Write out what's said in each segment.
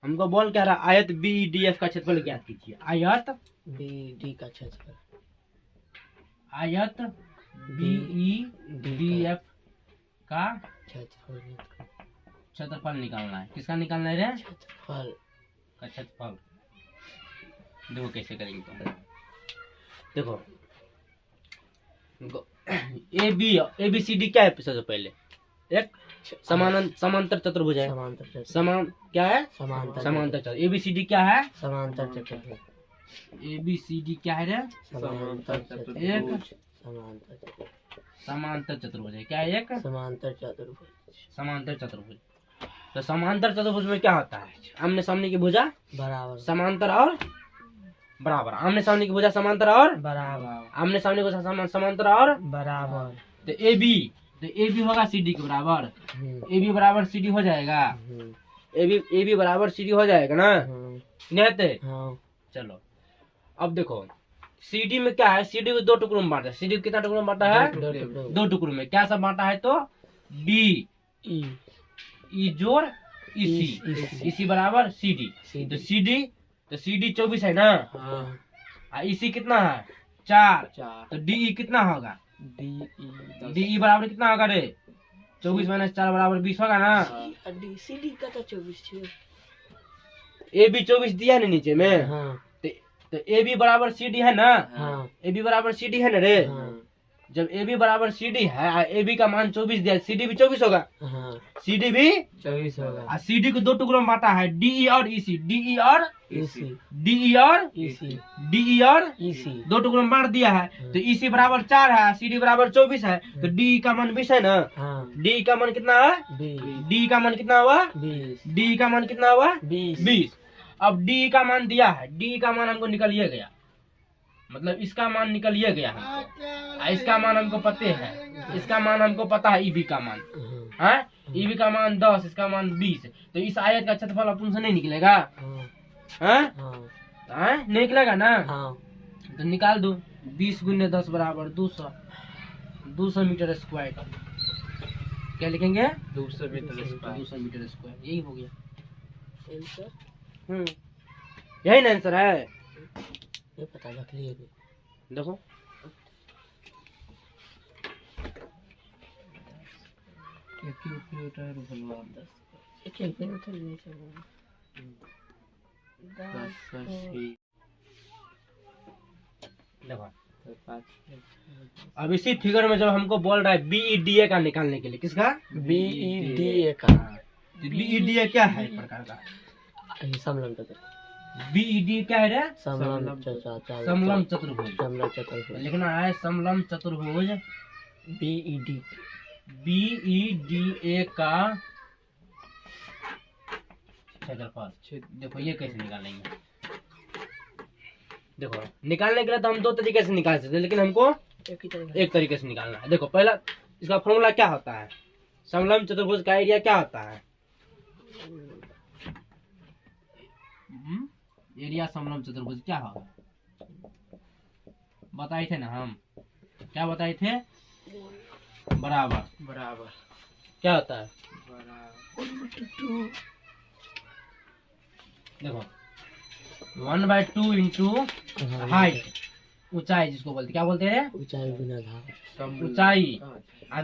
हमको बोल क्या रहा, आयत बी डी एफ का क्षेत्रफल ज्ञात कीजिए। आयत बी डी का क्षेत्रफल, आयत बी ई डी एफ का क्षेत्रफल निकालना है। किसका निकालना है रे? क्षेत्रफल का क्षेत्रफल। देखो कैसे करेंगे तो, देखो ए बी सी डी क्या है? सबसे पहले एक समांतर चतुर्भुज है। समान क्या है? समांतर चतुर्भुज। ए बी सी डी क्या है? समांतर चतुर्भुज। ए बी सी डी क्या है रे? समांतर चतुर्भुज। एक समांतर चतुर्भुज है। क्या है? एक समांतर चतुर्भुज। समांतर चतुर्भुज। तो समांतर चतुर्भुज में क्या होता है? आमने सामने की भुजा बराबर, समांतर और बराबर। आमने सामने की भुजा समांतर और बराबर, आमने सामने की भुजा समांतर और बराबर। तो ए बी होगा सी डी के बराबर। ए बी बराबर सी डी हो जाएगा। ए बी बराबर सी डी हो जाएगा ना? नहीं होते? चलो अब देखो सी डी में क्या है? सी डी को दो टुकड़ों में बांटा है। सी डी को कितना टुकड़ों में बांटा है? दो टुकड़ों में। क्या सब बांटा है? तो डी ई जोड़ इसी बराबर सी डी। तो सी डी 24 है ना? इसी कितना है? 4। तो डी ई कितना होगा? डी ई बराबर कितना होगा रे? 24 माइनस 4 बराबर 20 होगा ना? सी डी का तो 24 है। ए बी 24 दिया ना नीचे में। तो ए बी बराबर सी डी है ना? ए बी बराबर सी डी है ना रे? जब ए बी बराबर सी डी है, ए बी का मान 24 दिया, सी डी भी 24 होगा। सी डी भी 24 होगा। सी डी को दो टुकड़ों में बांटा है, डीई और ईसी। डीई और ईसी दो टुकड़ों में बांट दिया है। तो ईसी बराबर 4 है, सी डी बराबर 24 है। तो डी का मान 20 है ना? डी का मान कितना है? डी का मान कितना हुआ? 20 का मान कितना हुआ? 20। अब डी का मान दिया है, डी का मान हमको निकलिए गया, मतलब इसका मान निकलिए गया हमको। इसका मान हमको पते है, इसका मान हमको पता है। ईबी का मान है, ईबी का मान 10, इसका मान 20। तो इस आयत का क्षेत्रफल अब तुमसे नहीं निकलेगा? नहीं निकलेगा ना? तो निकाल दो। 20 गुने 10 बराबर 200 मीटर स्क्वायर। क्या लिखेंगे? 200 मीटर स्क्वायर। यही हो गया आंसर। यही ना आंसर है? ये पता रख लिए। देखो देखो अब इसी फिगर में जब हमको बोल रहा है बीईडीए का निकालने के लिए, किसका? बीईडीए का। बीईडीए क्या है? एक प्रकार का समलंब चतुर्भुज। बीईडी क्या है रे? समलंब चतुर्भुज। लिखना है समलंब चतुर्भुज बीईडीए का क्षेत्रफल। देखो ये कैसे निकालेंगे? देखो निकालने के लिए तो हम दो तरीके से निकाल सकते हैं, लेकिन हमको एक तरीके से निकालना है। देखो पहला इसका फॉर्मूला क्या होता है? समलंब चतुर्भुज का एरिया क्या होता है? एरिया समलंब चतुर्भुज क्या होगा? बताए थे ना हम? क्या बताए थे? बराबर क्या होता है? देखो 1/2 इंटू हाइट, ऊंचाई जिसको बोलते, क्या बोलते हैं? ऊंचाई गुना धार। ऊंचाई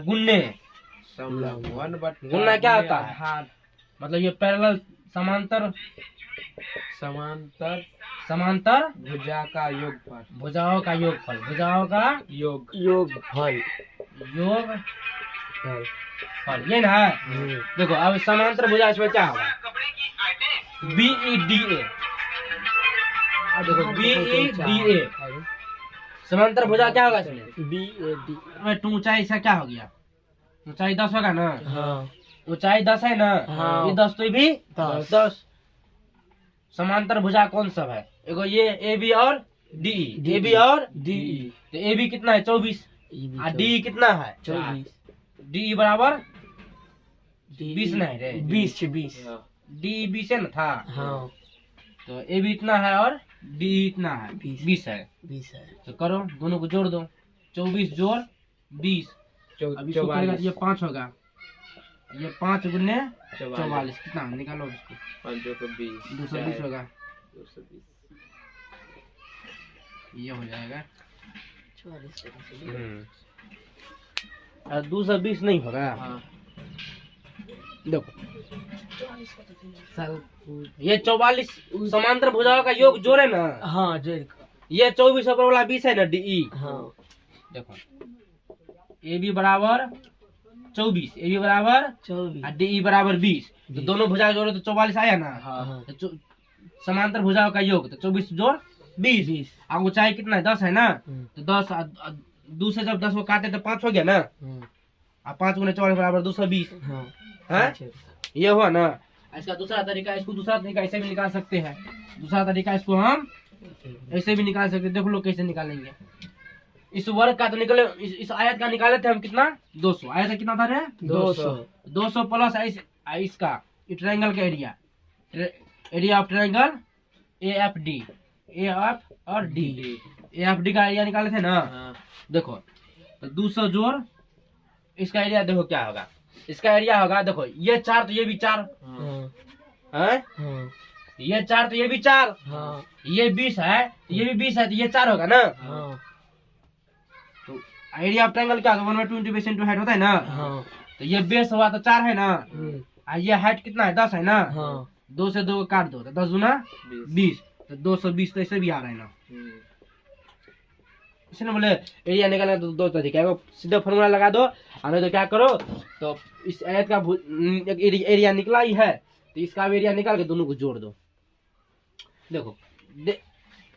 गुन्ने गुन्ना क्या होता है? मतलब ये पैरेलल समांतर भुजा का योगफल। भुजाओं का योगफल ये ना है। देखो अब समांतर भुजा इसमें क्या होगा? बीईडीए। देखो बीईडीए समांतर भुजा क्या होगा इसमें? बीईडी। तो ऊंचाई से क्या हो गया? ऊंचाई 10 होगा ना? ऊंचाई 10 है ना? ये 10 तो ये भी 10। समांतर भुजा कौन सा है? एगो ये ए बी और डी। ए बी और डी। तो ए बी कितना है? 24। डी कितना है? 24। डी बराबर 20 नहीं रे? 20 डी 20 है ना था? तो ए बी इतना है और डी इतना है, 20 है। तो करो दोनों को जोड़ दो। 24 जोड़ 20। अब इसको करेगा ये 5 होगा। ये 5 गुने 44 कितना निकालो इसको। 5 को 20 220 होगा, 220। ये हो जाएगा। 44 और 220 नहीं होगा। हाँ देखो ये 44 समांतर भुजाओं का योग जोड़े ना। हाँ जोड़। ये 24 ऊपर वाला 20 है ना डी। हाँ देखो ए बी बराबर 24, ए बी बराबर 24 और डी बराबर 20, तो दोनों भुजा जोड़े तो 44 आया ना। हाँ तो समांतर भुजाओं का योग तो 24 जोड़ 20। और ऊंचाई कितना है 10 है ना, तो 10 2 से जब 10 को काटे तो 5 हो गया ना, और 5 गुने 44 बराबर 220 है। ये हुआ ना। इसका दूसरा तरीका, इसको दूसरा तरीका ऐसे भी निकाल सकते हैं। दूसरा तरीका इसको हम ऐसे भी निकाल सकते हैं। देख लो कैसे निकालेंगे। इस वर्ग का तो निकले, इस आयत का निकाले थे हम कितना 200। आयत कितना था रे 200 प्लस इसका ट्रायंगल का area, area of triangle A F D, A F और डी, ए एफ डी का एरिया निकाले थे ना। देखो तो 200 जोड़ इसका एरिया देखो क्या होगा। इसका एरिया होगा देखो ये 4 तो ये भी 4 है, ये 4 तो ये भी 4, ये 20 है तो ये भी 20 है, तो ये 4 होगा ना। तो एरिया ऑफ ट्रायंगल क्या होगा 1/20 बेस इनटू हाइट होता है ना। तो ये बेस हुआ तो 4 है ना, और ये हाइट कितना है 10 है ना। 2 से 2 को काट दो तो 10 गुना 20, तो 220 तो ऐसे भी आ रहा है ना। इसने बोले एरिया निकालना तो 2 तरीका है, सीधा फॉर्मूला लगा दो। और नहीं तो क्या करो, तो इस आयत का एरिया निकला ही है तो इसका भी एरिया निकाल के दोनों को जोड़ दो। देखो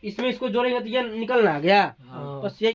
इसमें इसको जोड़ेंगे तो ये निकलना आ गया, बस ये